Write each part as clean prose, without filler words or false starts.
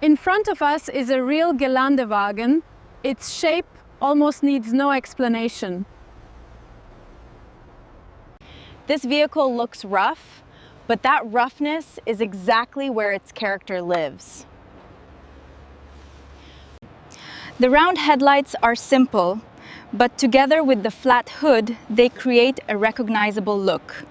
In front of us is a real Geländewagen. Its shape almost needs no explanation. This vehicle looks rough, but that roughness is exactly where its character lives. The round headlights are simple, but together with the flat hood, they create a recognizable look.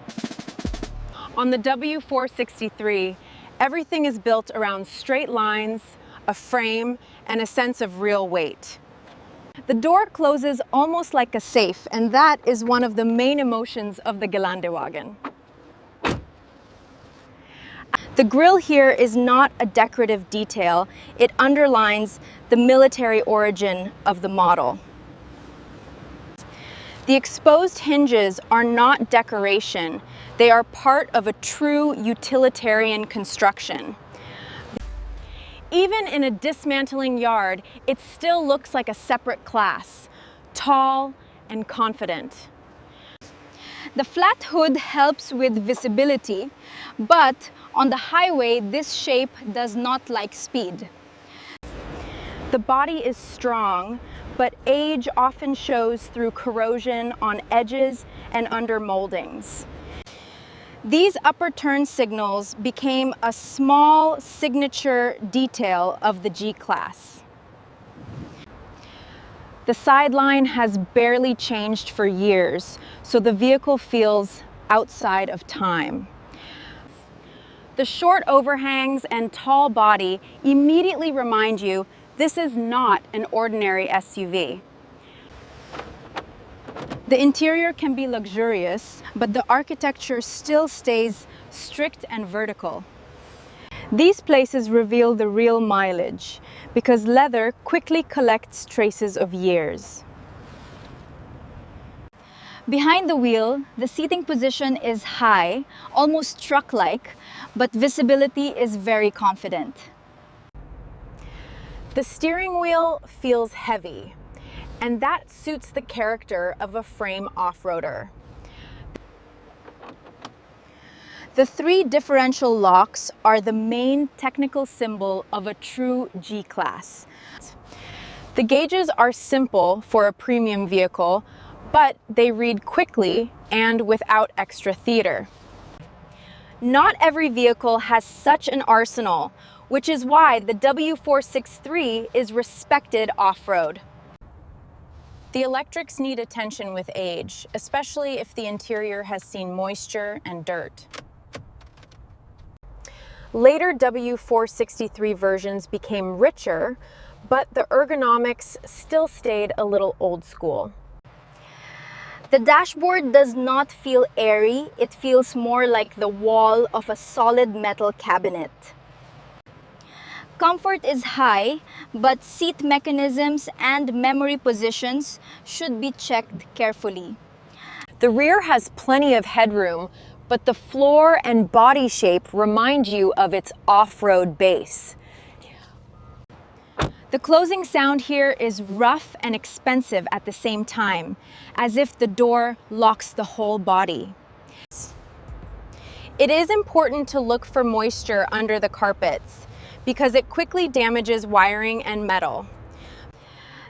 On the W463, everything is built around straight lines, a frame, and a sense of real weight. The door closes almost like a safe, and that is one of the main emotions of the Geländewagen. The grille here is not a decorative detail, it underlines the military origin of the model. The exposed hinges are not decoration, they are part of a true utilitarian construction. Even in a dismantling yard, it still looks like a separate class, tall and confident. The flat hood helps with visibility, but on the highway, this shape does not like speed. The body is strong, but age often shows through corrosion on edges and under moldings. These upper turn signals became a small signature detail of the G-Class. The sideline has barely changed for years, so the vehicle feels outside of time. The short overhangs and tall body immediately remind you this is not an ordinary SUV. The interior can be luxurious, but the architecture still stays strict and vertical. These places reveal the real mileage, because leather quickly collects traces of years. Behind the wheel, the seating position is high, almost truck-like, but visibility is very confident. The steering wheel feels heavy, and that suits the character of a frame off-roader. The 3 differential locks are the main technical symbol of a true G-Class. The gauges are simple for a premium vehicle, but they read quickly and without extra theater. Not every vehicle has such an arsenal, which is why the W463 is respected off-road. The electrics need attention with age, especially if the interior has seen moisture and dirt. Later W463 versions became richer, but the ergonomics still stayed a little old school. The dashboard does not feel airy, it feels more like the wall of a solid metal cabinet. Comfort is high, but seat mechanisms and memory positions should be checked carefully. The rear has plenty of headroom, but the floor and body shape remind you of its off-road base. The closing sound here is rough and expensive at the same time, as if the door locks the whole body. It is important to look for moisture under the carpets, because it quickly damages wiring and metal.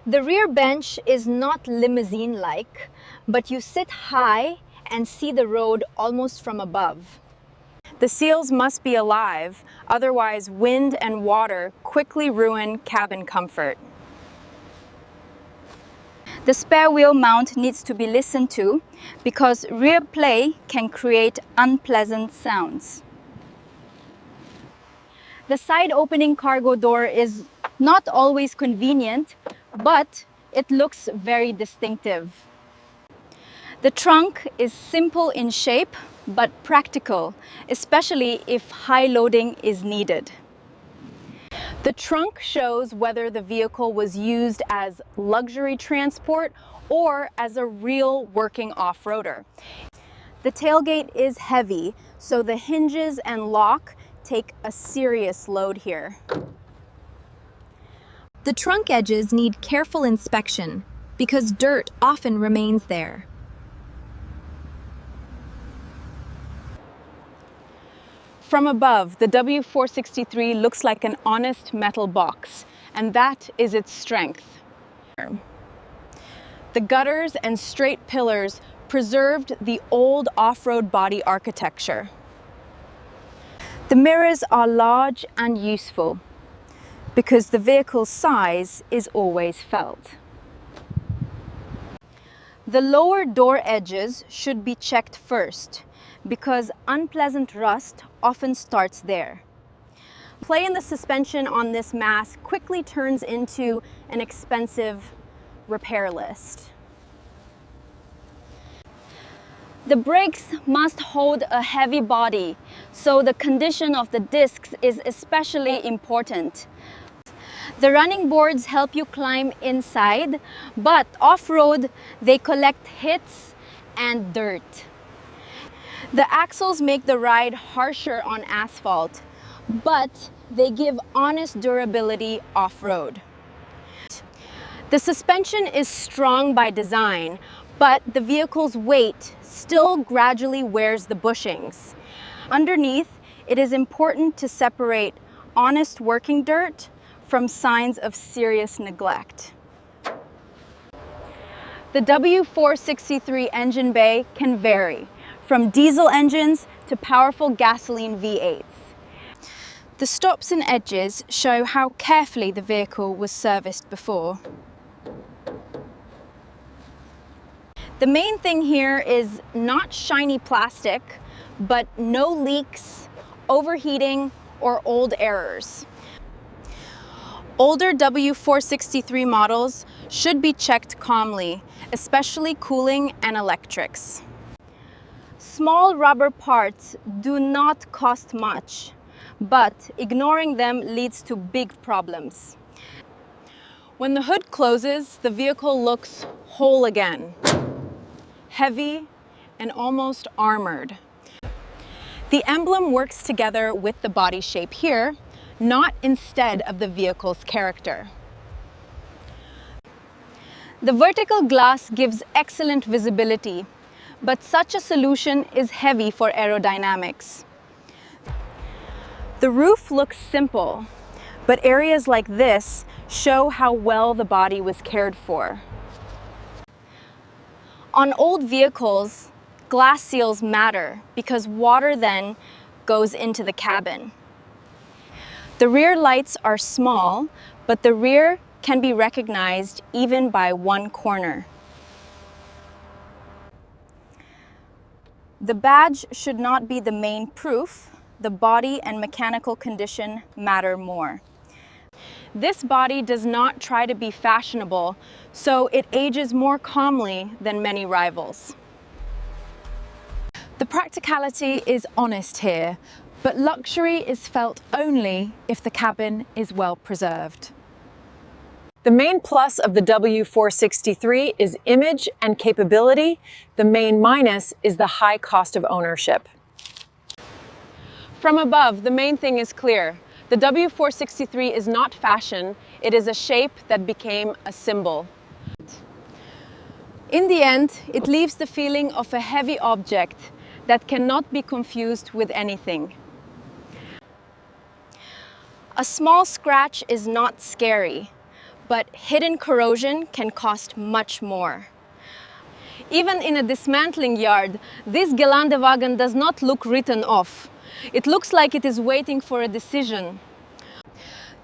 The rear bench is not limousine-like, but you sit high and see the road almost from above. The seals must be alive, otherwise wind and water quickly ruin cabin comfort. The spare wheel mount needs to be listened to because rear play can create unpleasant sounds. The side opening cargo door is not always convenient, but it looks very distinctive. The trunk is simple in shape, but practical, especially if high loading is needed. The trunk shows whether the vehicle was used as luxury transport or as a real working off-roader. The tailgate is heavy, so the hinges and lock take a serious load here. The trunk edges need careful inspection because dirt often remains there. From above, the W463 looks like an honest metal box, and that is its strength. The gutters and straight pillars preserved the old off-road body architecture. The mirrors are large and useful because the vehicle's size is always felt. The lower door edges should be checked first because unpleasant rust often starts there. Play in the suspension on this mass quickly turns into an expensive repair list. The brakes must hold a heavy body, so the condition of the discs is especially important. The running boards help you climb inside, but off-road they collect hits and dirt. The axles make the ride harsher on asphalt, but they give honest durability off-road. The suspension is strong by design, but the vehicle's weight still gradually wears the bushings. Underneath, it is important to separate honest working dirt from signs of serious neglect. The W463 engine bay can vary, from diesel engines to powerful gasoline V8s. The stops and edges show how carefully the vehicle was serviced before. The main thing here is not shiny plastic, but no leaks, overheating, or old errors. Older W463 models should be checked calmly, especially cooling and electrics. Small rubber parts do not cost much, but ignoring them leads to big problems. When the hood closes, the vehicle looks whole again. Heavy and almost armored. The emblem works together with the body shape here, not instead of the vehicle's character. The vertical glass gives excellent visibility, but such a solution is heavy for aerodynamics. The roof looks simple, but areas like this show how well the body was cared for. On old vehicles, glass seals matter because water then goes into the cabin. The rear lights are small, but the rear can be recognized even by one corner. The badge should not be the main proof. The body and mechanical condition matter more. This body does not try to be fashionable, so it ages more calmly than many rivals. The practicality is honest here, but luxury is felt only if the cabin is well preserved. The main plus of the W463 is image and capability. The main minus is the high cost of ownership. From above, the main thing is clear. The W463 is not fashion, it is a shape that became a symbol. In the end, it leaves the feeling of a heavy object that cannot be confused with anything. A small scratch is not scary, but hidden corrosion can cost much more. Even in a dismantling yard, this Geländewagen does not look written off. It looks like it is waiting for a decision.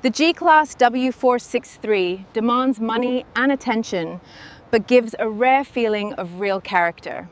The G-Class W463 demands money and attention, but gives a rare feeling of real character.